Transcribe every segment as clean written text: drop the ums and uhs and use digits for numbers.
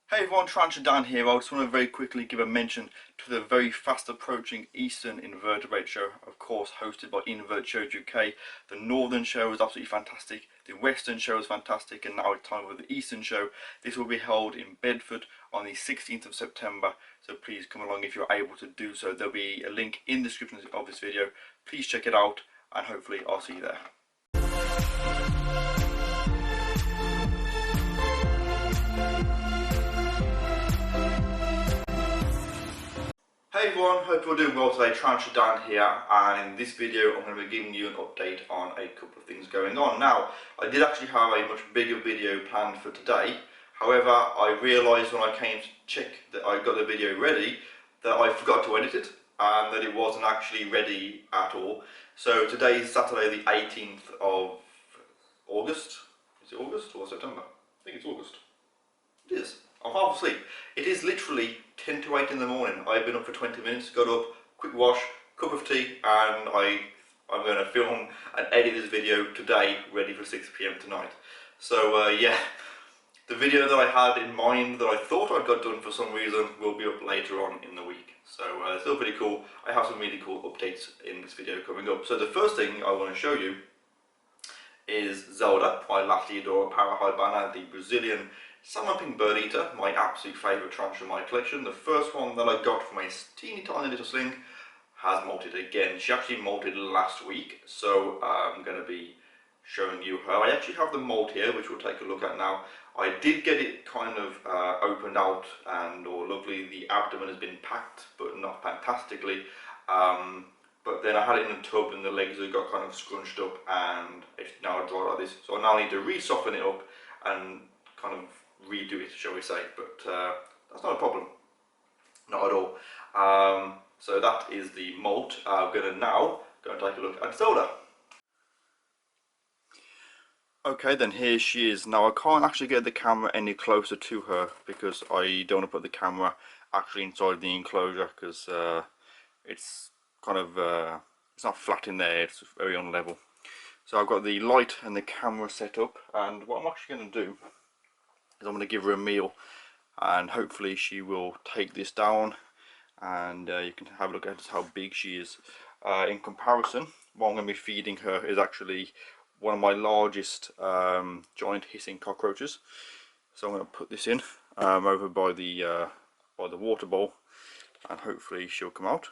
Hey everyone, TarantulaDan here. I just want to very quickly give a mention to the very fast approaching Eastern Invertebrate Show, of course hosted by Invert Shows UK. The Northern Show is absolutely fantastic, the Western Show is fantastic, and now it's time for the Eastern Show. This will be held in Bedford on the 16th of September, so please come along if you're able to do so. There'll be a link in the description of this video. Please check it out, and hopefully I'll see you there. Hey everyone, hope you're doing well today. TarantulaDan here, and in this video I'm going to be giving you an update on a couple of things going on. Now, I did actually have a much bigger video planned for today. However, I realised when I came to check that I got the video ready that I forgot to edit it and that it wasn't actually ready at all. So today is Saturday the 18th of August. Is it August or September? I think it's August. It is. I'm half asleep. It is literally 10 to 8 in the morning. I've been up for 20 minutes, got up, quick wash, cup of tea, and I'm going to film and edit this video today, ready for 6 PM tonight. So yeah, the video that I had in mind that I thought I'd got done for some reason will be up later on in the week. So it's still pretty cool. I have some really cool updates in this video coming up. So the first thing I want to show you is Zelda, my Latiodora Parahybana, the Brazilian salmon pink bird eater, my absolute favourite tarantula in my collection. The first one that I got from a teeny tiny little sling has molted again. She actually molted last week, so I'm going to be showing you her. I actually have the molt here, which we'll take a look at now. I did get it kind of opened out, and luckily the abdomen has been packed, but not fantastically. But then I had it in a tub and the legs have got kind of scrunched up, and it's now dry like this. So I now need to re-soften it up and kind of redo it, shall we say, but that's not a problem, not at all. So that is the molt. I'm going to now go and take a look at Zelda. Okay, then here she is. Now I can't actually get the camera any closer to her because I don't want to put the camera actually inside the enclosure, because it's kind of it's not flat in there, it's very unlevel. So I've got the light and the camera set up, and what I'm actually going to do is I'm going to give her a meal, and hopefully she will take this down, and you can have a look at how big she is. In comparison, what I'm going to be feeding her is actually one of my largest giant hissing cockroaches. So I'm going to put this in over by the water bowl, and hopefully she'll come out.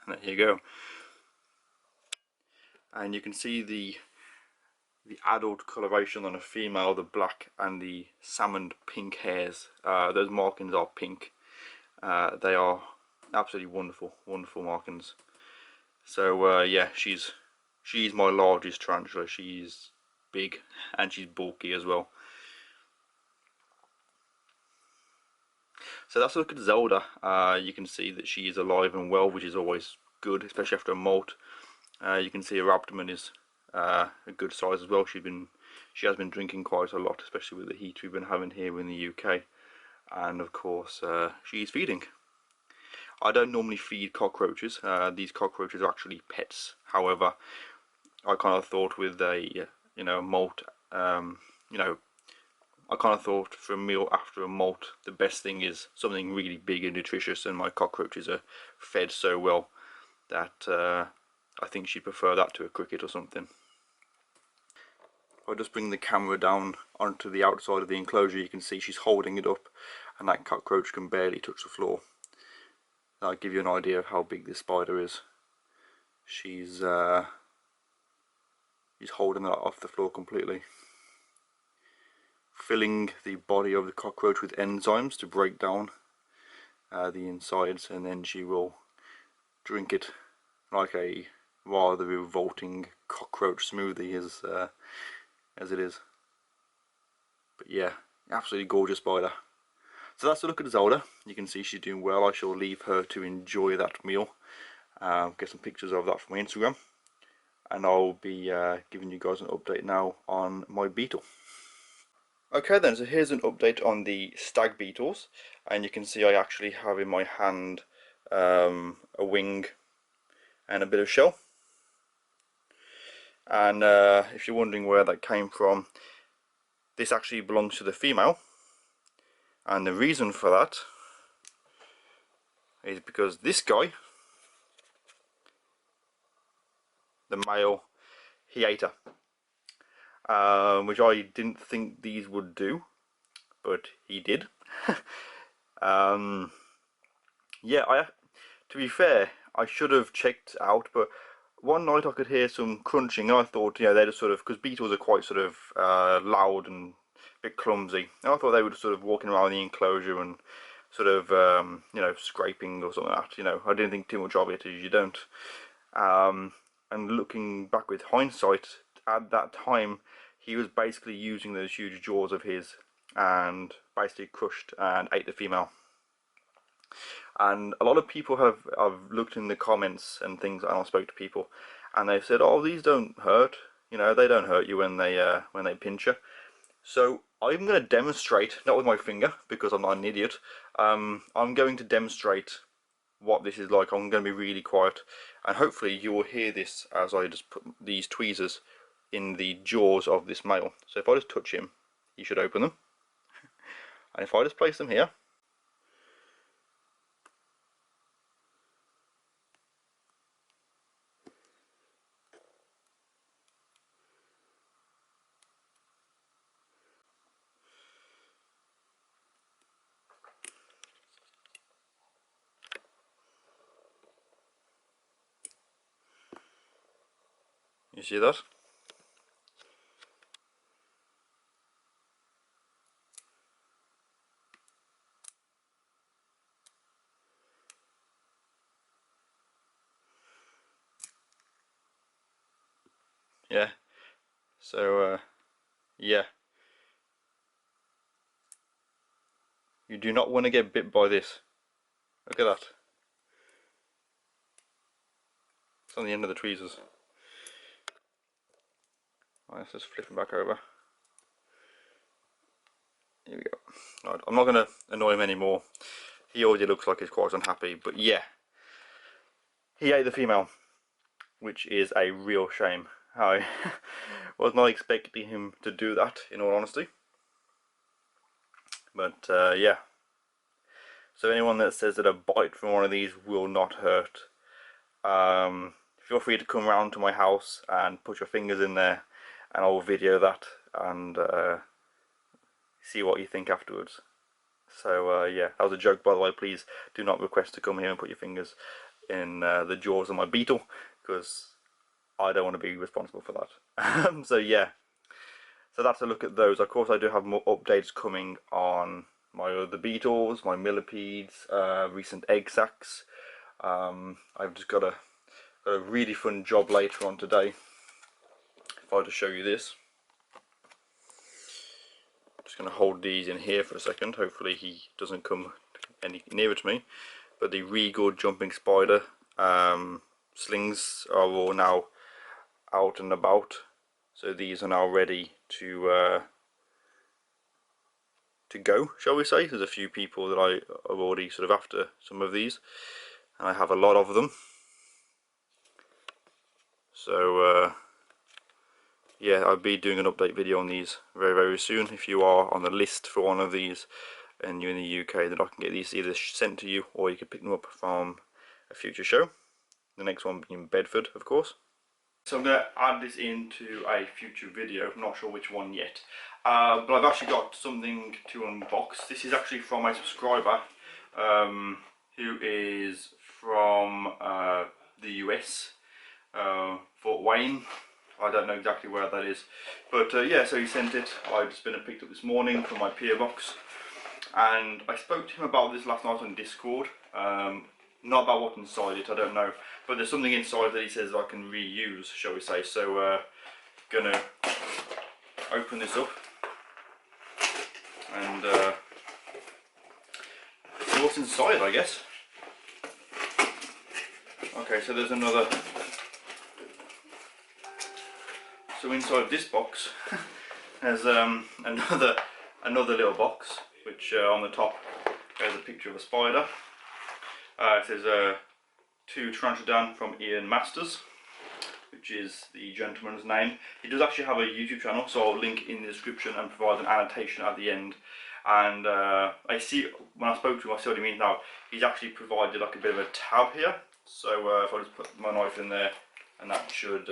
There you go, and you can see the adult coloration on a female, the black and the salmon pink hairs. Those markings are pink. They are absolutely wonderful markings. So yeah, she's my largest tarantula. She's big and she's bulky as well. So that's a look at Zelda. You can see that she is alive and well, which is always good, especially after a molt. You can see her abdomen is a good size as well. She has been drinking quite a lot, especially with the heat we've been having here in the UK. And of course, she's feeding. I don't normally feed cockroaches. These cockroaches are actually pets. However, I kind of thought with a molt, I kind of thought for a meal after a molt, the best thing is something really big and nutritious, and my cockroaches are fed so well that I think she'd prefer that to a cricket or something. If I just bring the camera down onto the outside of the enclosure, you can see she's holding it up, and that cockroach can barely touch the floor. That'll give you an idea of how big this spider is. She's holding that off the floor completely, filling the body of the cockroach with enzymes to break down the insides, and then she will drink it like a rather revolting cockroach smoothie as it is. But yeah, absolutely gorgeous spider. So that's a look at Zelda. You can see she's doing well. I shall leave her to enjoy that meal. Get some pictures of that from my Instagram. and I'll be giving you guys an update now on my Beetle. Okay then, so here's an update on the stag beetles, and you can see I actually have in my hand a wing and a bit of shell. And if you're wondering where that came from, this actually belongs to the female, and the reason for that is because this guy, the male, he ate her, which I didn't think these would do, but he did. Yeah, to be fair, I should have checked out, but one night I could hear some crunching, and I thought, you know, they're just sort of, because beetles are quite sort of loud and a bit clumsy, and I thought they were just sort of walking around the enclosure and sort of, you know, scraping or something like that. You know, I didn't think too much of it, as you don't. And looking back with hindsight, at that time, he was basically using those huge jaws of his and basically crushed and ate the female. And a lot of people I've looked in the comments and things, and I spoke to people, and they've said, oh, these don't hurt, you know, they don't hurt you when they pinch you. So I'm going to demonstrate, not with my finger because I'm not an idiot, I'm going to demonstrate what this is like. I'm going to be really quiet, and hopefully you will hear this as I just put these tweezers in the jaws of this male. So if I just touch him, he should open them, and if I just place them here, you see that? Yeah, so yeah, you do not want to get bit by this. Look at that. It's on the end of the tweezers. Right, let's just flip him back over. Here we go. Right, I'm not going to annoy him anymore. He already looks like he's quite unhappy, but yeah, he ate the female, which is a real shame. I was not expecting him to do that, in all honesty. But yeah, so anyone that says that a bite from one of these will not hurt, feel free to come round to my house and put your fingers in there, and I'll video that and see what you think afterwards. So yeah, that was a joke, by the way. Please do not request to come here and put your fingers in the jaws of my beetle, because I don't want to be responsible for that. So yeah, so that's a look at those. Of course, I do have more updates coming on my other beetles, my millipedes, recent egg sacs. I've just got a really fun job later on today. If I just show you this, I'm just going to hold these in here for a second. Hopefully he doesn't come any nearer to me. But the Regal jumping spider slings are all now out and about, so these are now ready to go, shall we say. There's a few people that I are already sort of after some of these, and I have a lot of them. So yeah, I'll be doing an update video on these very, very soon. If you are on the list for one of these and you're in the UK, then I can get these either sent to you, or you can pick them up from a future show. The next one being Bedford, of course. So I'm going to add this into a future video. I'm not sure which one yet, but I've actually got something to unbox. This is actually from a subscriber who is from the US, Fort Wayne. I don't know exactly where that is, but yeah, so he sent it. I've just been and picked up this morning from my PO box, and I spoke to him about this last night on Discord. Not about what's inside it, I don't know, but there's something inside that he says I can reuse, shall we say. So gonna open this up and see what's inside, I guess. Okay, so there's another So inside this box there's another little box, which on the top there's a picture of a spider. It says to TarantulaDan from Eian Masters, which is the gentleman's name. He does actually have a YouTube channel, so I'll link in the description and provide an annotation at the end. And I see, when I spoke to him, I see what he means now. He's actually provided like a bit of a tab here. So if I just put my knife in there, and that should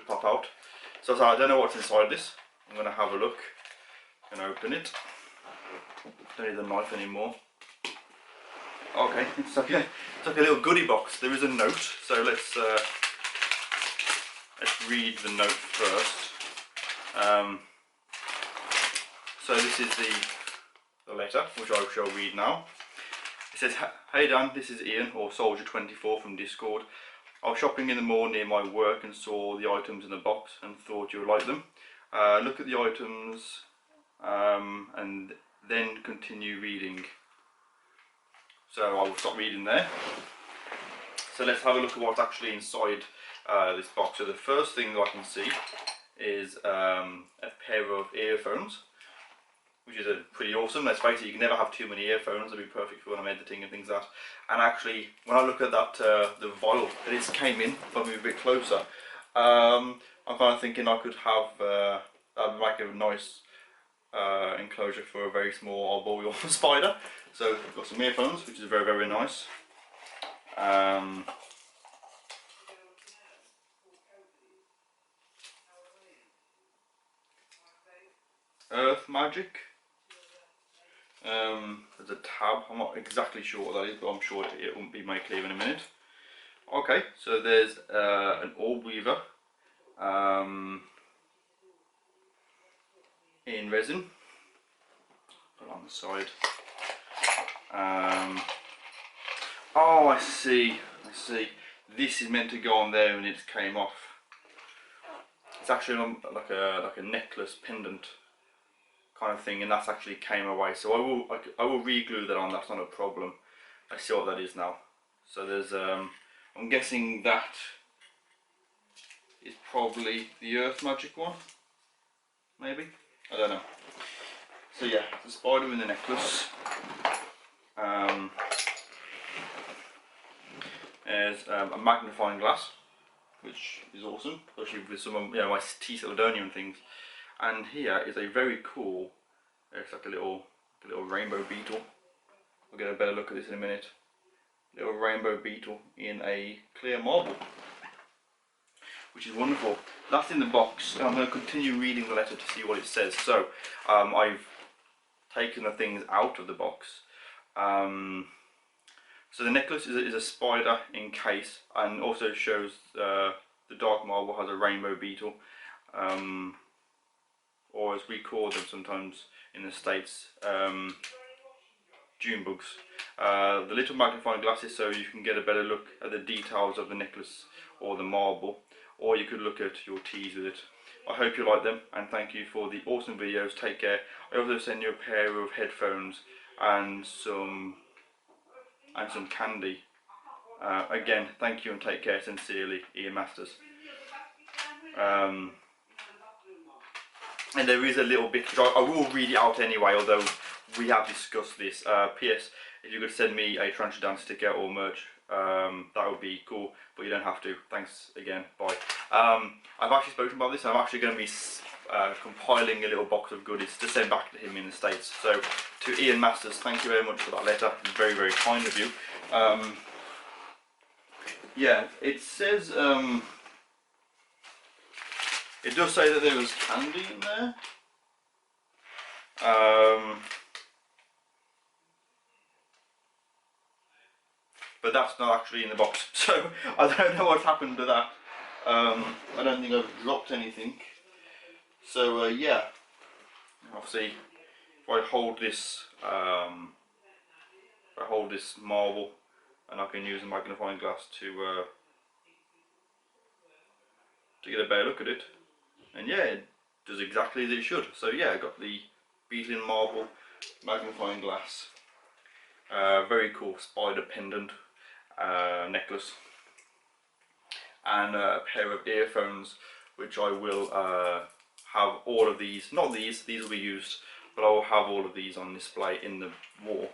pop out. So I don't know what's inside this. I'm going to have a look and open it. Don't need the knife anymore. Okay, it's like a little goodie box. There is a note, so let's read the note first. So this is the letter, which I shall read now. It says, "Hey Dan, this is Eian, or Soldier24 from Discord. I was shopping in the mall near my work and saw the items in the box and thought you would like them. Look at the items and then continue reading." So I will stop reading there. So let's have a look at what's actually inside this box. So the first thing I can see is a pair of earphones, which is pretty awesome. Let's face it, you can never have too many earphones. They'll be perfect for when I'm editing and things like that. And actually, when I look at that, the vial that it came in, if I move a bit closer, I'm kind of thinking I could have like a nice enclosure for a very small arboreal spider. So I've got some earphones, which is very, very nice. Earth Magic. There's a tab. I'm not exactly sure what that is, but I'm sure it won't be made clear in a minute. Okay, so there's an orb weaver in resin. Put it on the side. Oh, I see. This is meant to go on there and it came off. It's actually like a necklace pendant kind of thing, and that's actually came away. So I will re-glue that on. That's not a problem. I see what that is now. So there's I'm guessing that is probably the Earth Magic one. Maybe, I don't know. So yeah, the spider in the necklace. There's a magnifying glass, which is awesome, especially with some of my TarantulaDan and things. And here is a very cool, it's like a little rainbow beetle. We'll get a better look at this in a minute. Little rainbow beetle in a clear marble, which is wonderful. That's in the box. I'm going to continue reading the letter to see what it says. So I've taken the things out of the box. So the necklace is a spider encase, and also shows the dark marble has a rainbow beetle, or as we call them sometimes in the States, June bugs. The little magnifying glasses, so you can get a better look at the details of the necklace or the marble, or you could look at your teas with it. I hope you like them, and thank you for the awesome videos. Take care. I also send you a pair of headphones and some candy. Again, thank you and take care. Sincerely, Eian Masters. And there is a little bit, which I will read it out anyway, although we have discussed this. P.S. If you could send me a TarantulaDan sticker or merch, that would be cool, but you don't have to. Thanks again, bye. I've actually spoken about this. I'm actually going to be compiling a little box of goodies to send back to him in the States. So to Eian Masters, thank you very much for that letter. Very, very kind of you. Yeah, it says, it does say that there was candy in there. But that's not actually in the box, so I don't know what happened to that. I don't think I've dropped anything. So yeah, obviously, if I hold this, marble, and I can use a magnifying glass to get a better look at it, and yeah, it does exactly as it should. So yeah, I got the Beetle in marble, magnifying glass, very cool spider pendant necklace, and a pair of earphones, which I will have all of these, not these will be used, but I will have all of these on display in the wall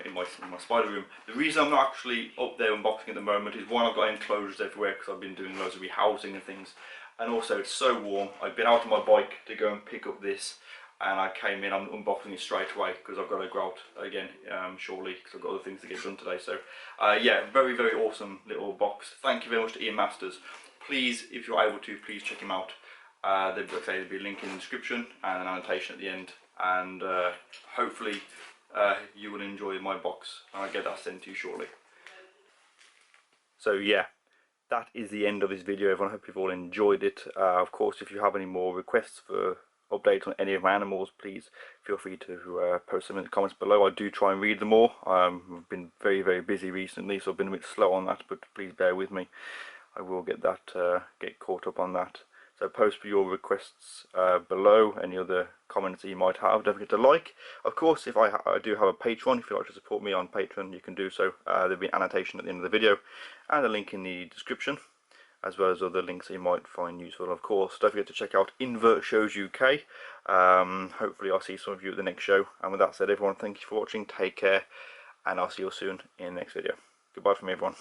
in my spider room. The reason I'm not actually up there unboxing at the moment is, one, I've got enclosures everywhere because I've been doing loads of rehousing and things, and also it's so warm. I've been out on my bike to go and pick up this, and I came in, I'm unboxing it straight away because I've got to go out again shortly because I've got other things to get done today. So yeah, very awesome little box. Thank you very much to Eian Masters. Please, if you're able to, please check him out. There'll be a link in the description and an annotation at the end, and hopefully you will enjoy my box, and I'll get that sent to you shortly. So yeah, that is the end of this video, everyone. I hope you've all enjoyed it. Of course, if you have any more requests for updates on any of my animals, please feel free to post them in the comments below. I do try and read them all. I've been very busy recently, so I've been a bit slow on that, but please bear with me. I will get caught up on that. So post your requests below, any other comments that you might have. Don't forget to like. Of course, if I do have a Patreon, if you'd like to support me on Patreon, you can do so. There'll be an annotation at the end of the video and a link in the description, as well as other links that you might find useful. Of course, don't forget to check out Invert Shows UK. Hopefully I'll see some of you at the next show. And with that said, everyone, thank you for watching, take care, and I'll see you soon in the next video. Goodbye from me, everyone.